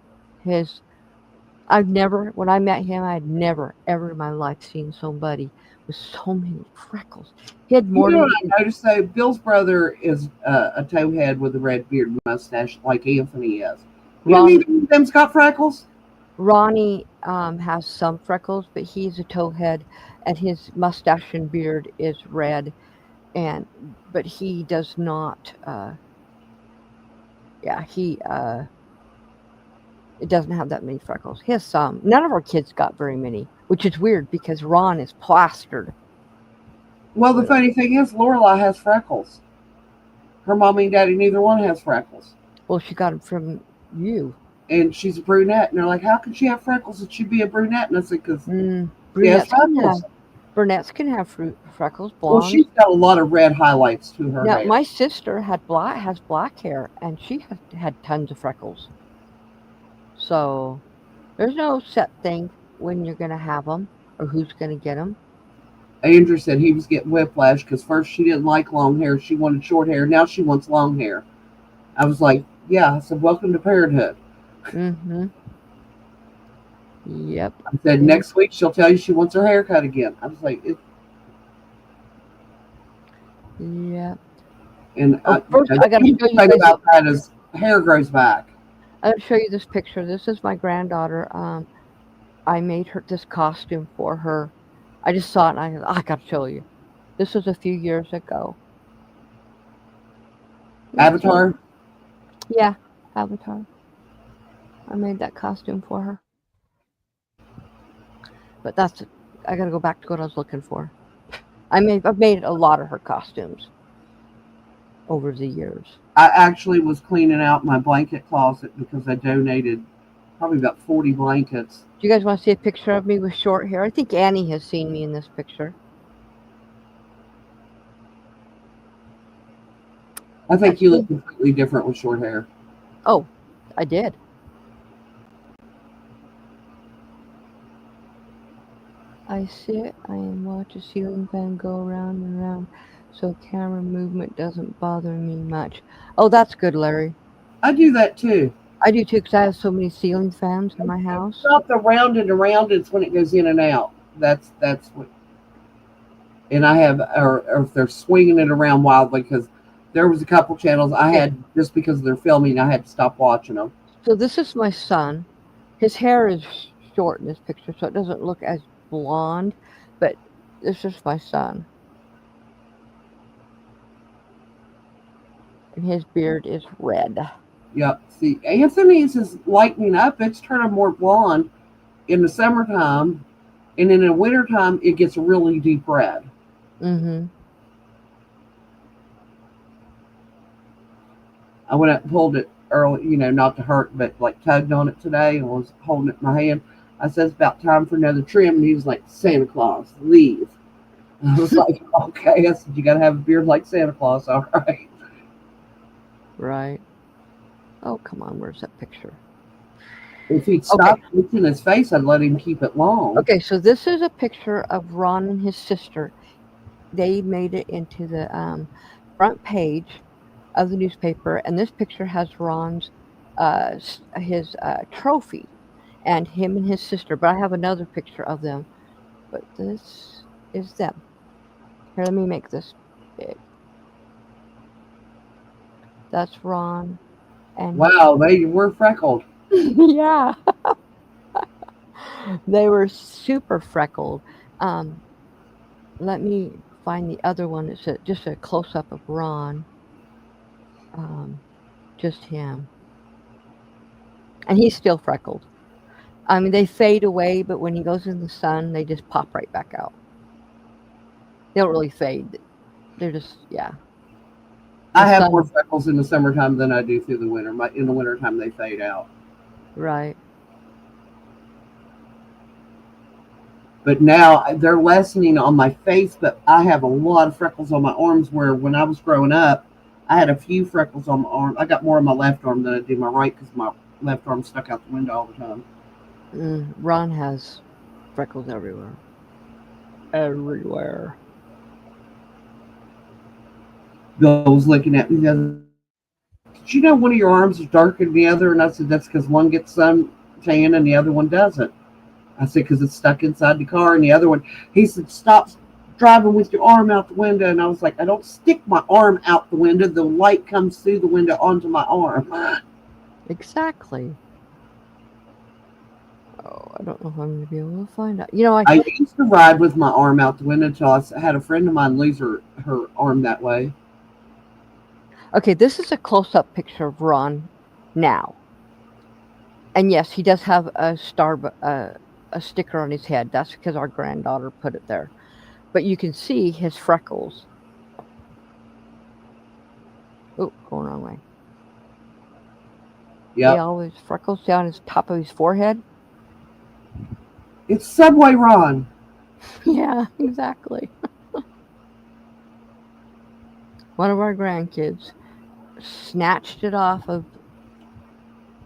his. I've never, when I met him, I had never, ever in my life seen somebody with so many freckles. He had You more know than what I noticed though? Bill's brother is a towhead with a red beard and mustache like Anthony is. You know, Ron. neither of them's got freckles. Ronnie has some freckles, but he's a towhead, and his mustache and beard is red. and but he does not. Yeah, he it doesn't have that many freckles. He has some. None of our kids got very many, which is weird because Ron is plastered Well, the with them. funny thing is, Lorelai has freckles. Her mommy and daddy, neither one has freckles. Well, she got them from you. And she's a brunette. And they're like, how can she have freckles and she be a brunette? And I said, because she has Brunettes can have freckles. freckles, Well, blonde. she's got a lot of red highlights to her Now, hair. my sister has black hair, and she had tons of freckles. So there's no set thing when you're gonna have them or who's gonna get them. Andrew said he was getting whiplash because first she didn't like long hair. She wanted short hair. Now she wants long hair. I was like, yeah. I said, welcome to parenthood. Mm-hmm. Yep. I said, Yeah. next week she'll tell you she wants her hair cut again. I was like, Yep. and Oh, first I gotta the show you thing guys. about that is hair grows back. I gotta show you this picture. This is my granddaughter. I made her this costume for her. I just saw it and I gotta show you. This was a few years ago. That's her. Avatar. Yeah, Avatar. I made that costume for her. But that's I gotta go back to what I was looking for. I've made a lot of her costumes over the years. I actually was cleaning out my blanket closet because I donated probably about 40 blankets. Do you guys want to see a picture of me with short hair? I think Annie has seen me in this picture. I think you Actually, look completely different with short hair. oh, I did. I sit, I and watch a ceiling fan go round and round so camera movement doesn't bother me much. Oh, that's good, Larry. I do that too. I do too because I have so many ceiling fans in my It's house. not the round and around, it's when it goes in and out. That's what. And I have, or if they're swinging it around wildly, because there was a couple channels I Okay, had just because of their filming, I had to stop watching them. so this is my son. His hair is short in this picture, so it doesn't look as blonde, but this is my son. And his beard is red. Yep. See, Anthony's is lightening up. It's turning more blonde in the summertime, and in the wintertime, it gets really deep red. Mm-hmm. I went up and pulled it early, not to hurt, but like tugged on it today and was holding it in my hand. I said, it's about time for another trim. And he was like, Santa Claus, leave. And I was like, okay. I said, you got to have a beard like Santa Claus. All right. Right. Oh, come on. Where's that picture? If he'd Okay. stopped looking his face, I'd let him keep it long. Okay. So this is a picture of Ron and his sister. They made it into the front page of the newspaper, and this picture has Ron's his trophy, and him and his sister. But I have another picture of them. But this is them. Here, let me make this big. That's Ron and his Wow, they were freckled. yeah, they were super freckled. Um, Let me find the other one. It's just a close up of Ron, um, just him, and he's still freckled. I mean, they fade away, but when he goes in the sun, they just pop right back out. They don't really fade. They're just yeah. The I have more sun, freckles in the summertime than I do through the winter. In the wintertime, they fade out. right? But now they're lessening on my face, but I have a lot of freckles on my arms where when I was growing up, I had a few freckles on my arm. I got more on my left arm than I did my right because my left arm stuck out the window all the time. Ron has freckles everywhere. Everywhere. Bill was looking at me the other. Did you know one of your arms is darker than the other? And I said, that's because one gets sun tan and the other one doesn't. I said, because it's stuck inside the car. And the other one, he said, stop driving with your arm out the window. And I was like, I don't stick my arm out the window. The light comes through the window onto my arm. Exactly. I don't know if I'm going to be able to find out. You know, I used to ride with my arm out the window until had a friend of mine lose her arm that way. okay, this is a close-up picture of Ron now. And yes, he does have a sticker on his head. That's because our granddaughter put it there. But you can see his freckles. Oh, going wrong way. Yeah, He always freckles down his top of his forehead. it's Subway Ron. Yeah, exactly. One of our grandkids snatched it off of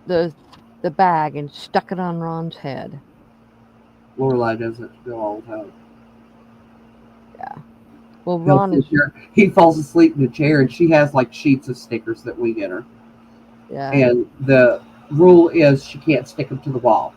the the bag and stuck it on Ron's head. Lorelai does it still all the time. Yeah. Well, Ron is. He falls asleep in the chair, and she has like sheets of stickers that we get her. Yeah. And the rule is she can't stick them to the wall.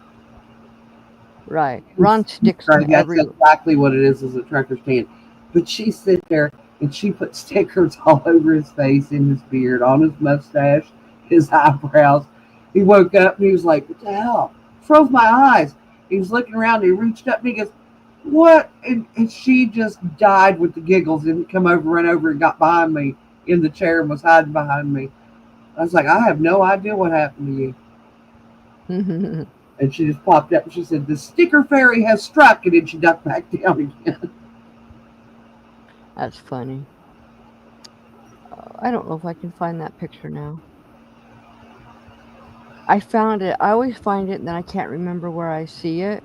Right. Ron sticks right, to every. That's exactly what it is as a trucker stand. But she sits there and she put stickers all over his face, in his beard, on his mustache, his eyebrows. He woke up and he was like, "What the hell?" Froze my eyes. He was looking around and he reached up and he goes, "What?" And she just died with the giggles and come over, ran over and got behind me in the chair and was hiding behind me. I was like, "I have no idea what happened to you." And she just popped up and she said, "The sticker fairy has struck." And then she ducked back down again. That's funny. I don't know if I can find that picture now. I found it. I always find it and then I can't remember where I see it.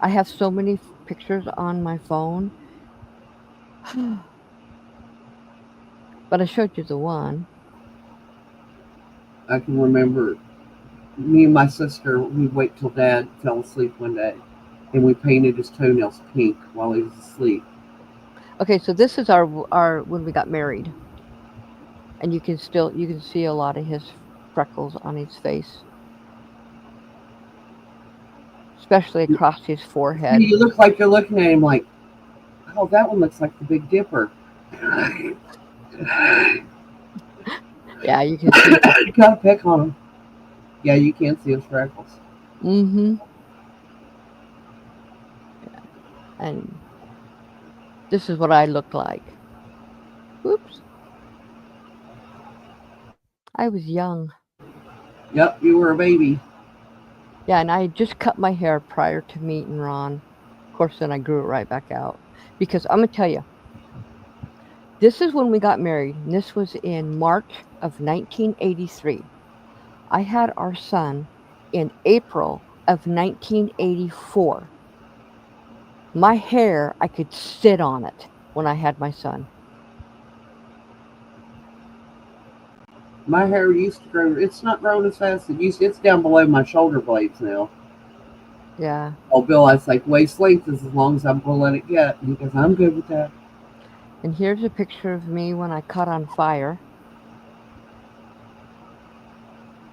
I have so many pictures on my phone. But I showed you the one. I can remember me and my sister, we'd wait till Dad fell asleep one day and we painted his toenails pink while he was asleep. Okay, so this is our when we got married. And you can see a lot of his freckles on his face. Especially across his forehead. You look like you're looking at him like, "Oh, that one looks like the Big Dipper." Yeah, you can see. You gotta pick on him. Yeah, you can't see his freckles. Mm-hmm. Yeah. And this is what I look like. Oops. I was young. Yep, you were a baby. Yeah, and I just cut my hair prior to meeting Ron. Of course, then I grew it right back out. Because I'm going to tell you, this is when we got married. And this was in March of 1983. I had our son in April of 1984. My hair, I could sit on it when I had my son. My hair used to grow. It's not growing as fast as it used to. It's down below my shoulder blades now. Yeah. Oh, Bill, I was like, waist length is as long as I'm going to let it get. And he goes, "I'm good with that." And here's a picture of me when I caught on fire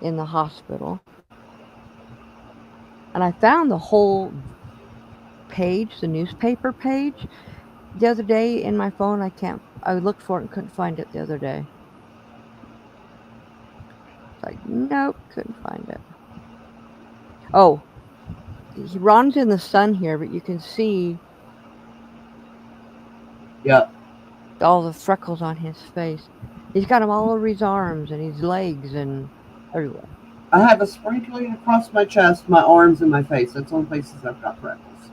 in the hospital. And I found the whole page, the newspaper page, the other day in my phone. I looked for it and couldn't find it the other day. It's like, nope, couldn't find it. Oh, Ron's in the sun here, but you can see all the freckles on his face. He's got them all over his arms and his legs and everywhere. I have a sprinkling across my chest, my arms, and my face. That's the only places I've got freckles.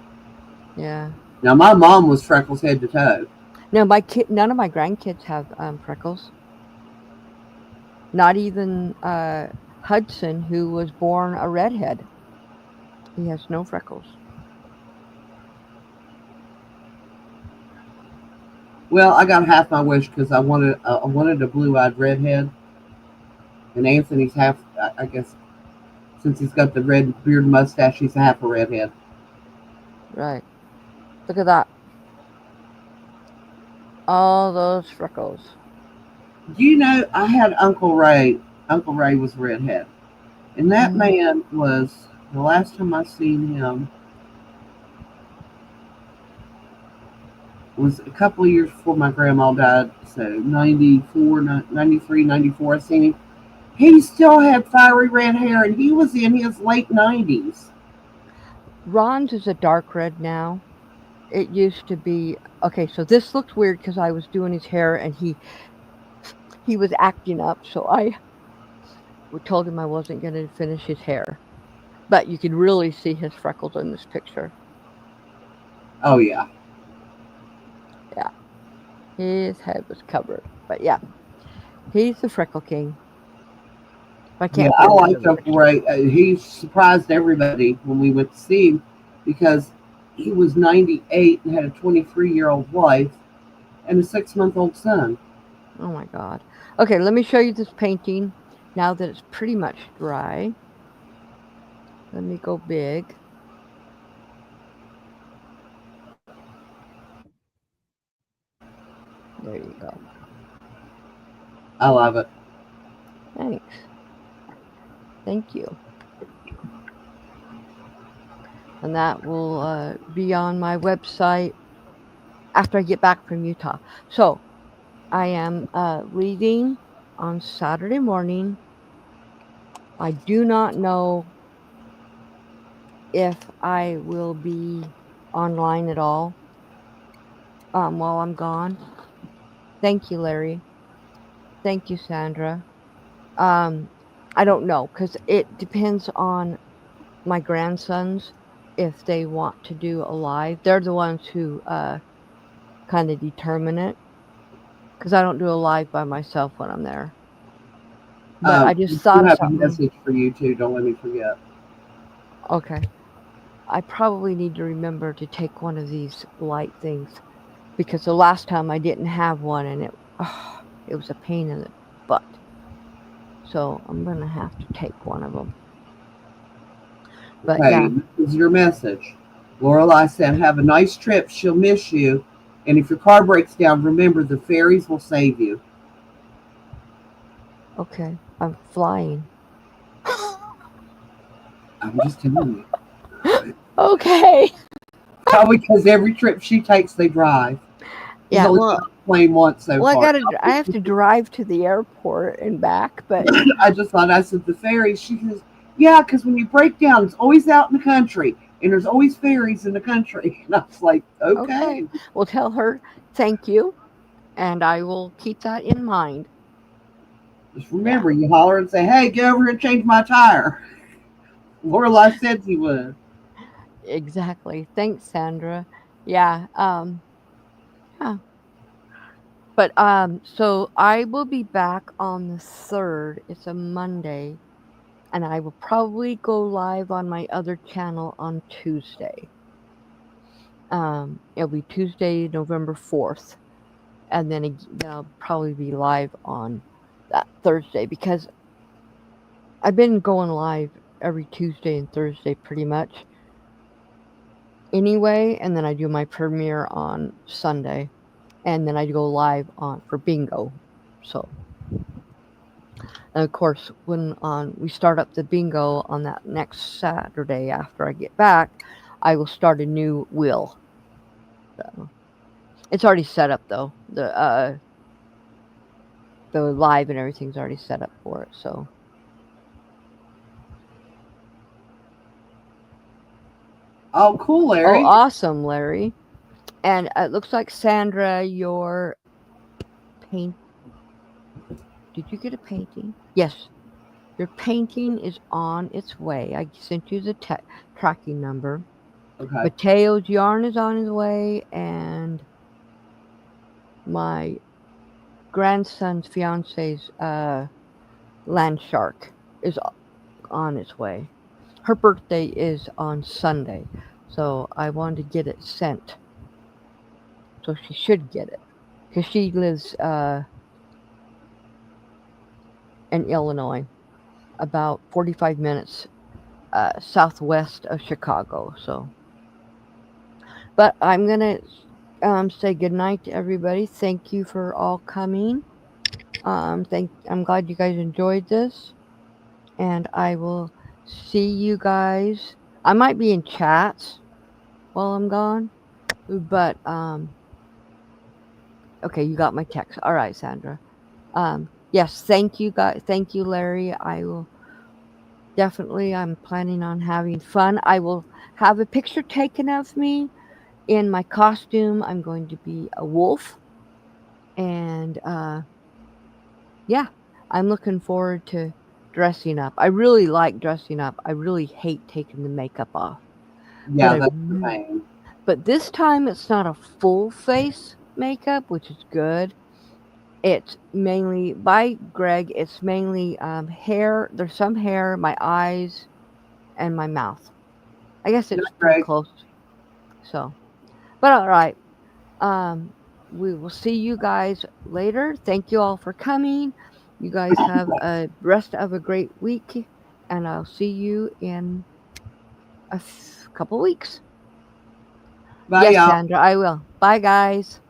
Yeah. Now, my mom was freckles head to toe. No, none of my grandkids have freckles. Not even Hudson, who was born a redhead. He has no freckles. Well, I got half my wish because I wanted a blue-eyed redhead, and Anthony's half. I guess since he's got the red beard mustache, he's half a redhead. Right. Look at that. All those freckles. You know, I had Uncle Ray. Uncle Ray was a redhead, and that man was, the last time I seen him was a couple of years before my grandma died. So 94, 93, 94, I seen him. He still had fiery red hair, and he was in his late 90s. Ron's is a dark red now. It used to be okay. So this looks weird because I was doing his hair and he was acting up. So I told him I wasn't going to finish his hair. But you can really see his freckles in this picture. Oh yeah. Yeah, his head was covered. But yeah, he's the freckle king. I Yeah, can't I get him out of liked the him. picture. Right, he surprised everybody when we went to see him because he was 98 and had a 23-year-old wife and a 6-month-old son. Oh my god. Okay, let me show you this painting now that it's pretty much dry. Let me go big. There you go. I love it. Thanks. Thank you. And that will be on my website after I get back from Utah. So I am leaving on Saturday morning. I do not know if I will be online at all while I'm gone. Thank you, Larry. Thank you, Sandra. Um, I don't know because it depends on my grandsons if they want to do a live. They're the ones who kind of determine it because I don't do a live by myself when I'm there. But I We just do thought of have a something. message for you too. Don't let me forget. Okay. I probably need to remember to take one of these light things because the last time I didn't have one and it was a pain in the butt. So I'm going to have to take one of them. But Okay, yeah, this is your message. Lorelai said, "Have a nice trip. She'll miss you. And if your car breaks down, remember the ferries will save you." okay. I'm flying. I'm just telling you. Okay. Probably because every trip she takes, they drive. She's Yeah, only been well, on a plane once so well, far. I have to drive to the airport and back, but I just thought, I said, the ferries. She says, yeah, because when you break down, it's always out in the country. And there's always ferries in the country. And I was like, okay. okay. We'll tell her thank you, and I will keep that in mind. Just Yeah, remember, you holler and say, hey, get over here and change my tire. Lorelai said she would. exactly. Thanks, Sandra. Yeah, yeah. But so I will be back on the 3rd. It's a Monday, and I will probably go live on my other channel on Tuesday. It'll be Tuesday, November 4th, and then I'll probably be live on that Thursday because I've been going live every Tuesday and Thursday pretty much anyway, and then I do my premiere on Sunday, and then I go live on for bingo. So, and of course, when on we start up the bingo on that next Saturday after I get back, I will start a new wheel. So it's already set up though. The live and everything's already set up for it. So Oh, cool, oh, Larry. awesome, Larry. And it looks like Sandra, your paint. Did you get a painting? Yes, your painting is on its way. I sent you the tracking number. Okay. Mateo's yarn is on his way, and my grandson's fiance's land shark is on its way. Her birthday is on Sunday, so I wanted to get it sent. So she should get it because she lives in Illinois, about 45 minutes southwest of Chicago. So, but I'm gonna say goodnight to everybody. Thank you for all coming. I'm glad you guys enjoyed this, and I will see you guys. I might be in chats while I'm gone, but okay, you got my text. All right, Sandra. Yes, thank you guys. Thank you, Larry. I will definitely. I'm planning on having fun. I will have a picture taken of me in my costume. I'm going to be a wolf, and yeah, I'm looking forward to dressing up. I really like dressing up. I really hate taking the makeup off, but Yeah, that's the pain. but this time it's not a full face makeup, which is good. It's mainly by Greg. It's mainly hair. There's some hair, my eyes, and my mouth. I guess Yeah, it's pretty Greg. close. So, but all right. Um, we will see you guys later. Thank you all for coming. You guys have a rest of a great week, and I'll see you in a couple weeks. Bye, Yes, y'all. Sandra, I will. Bye, guys.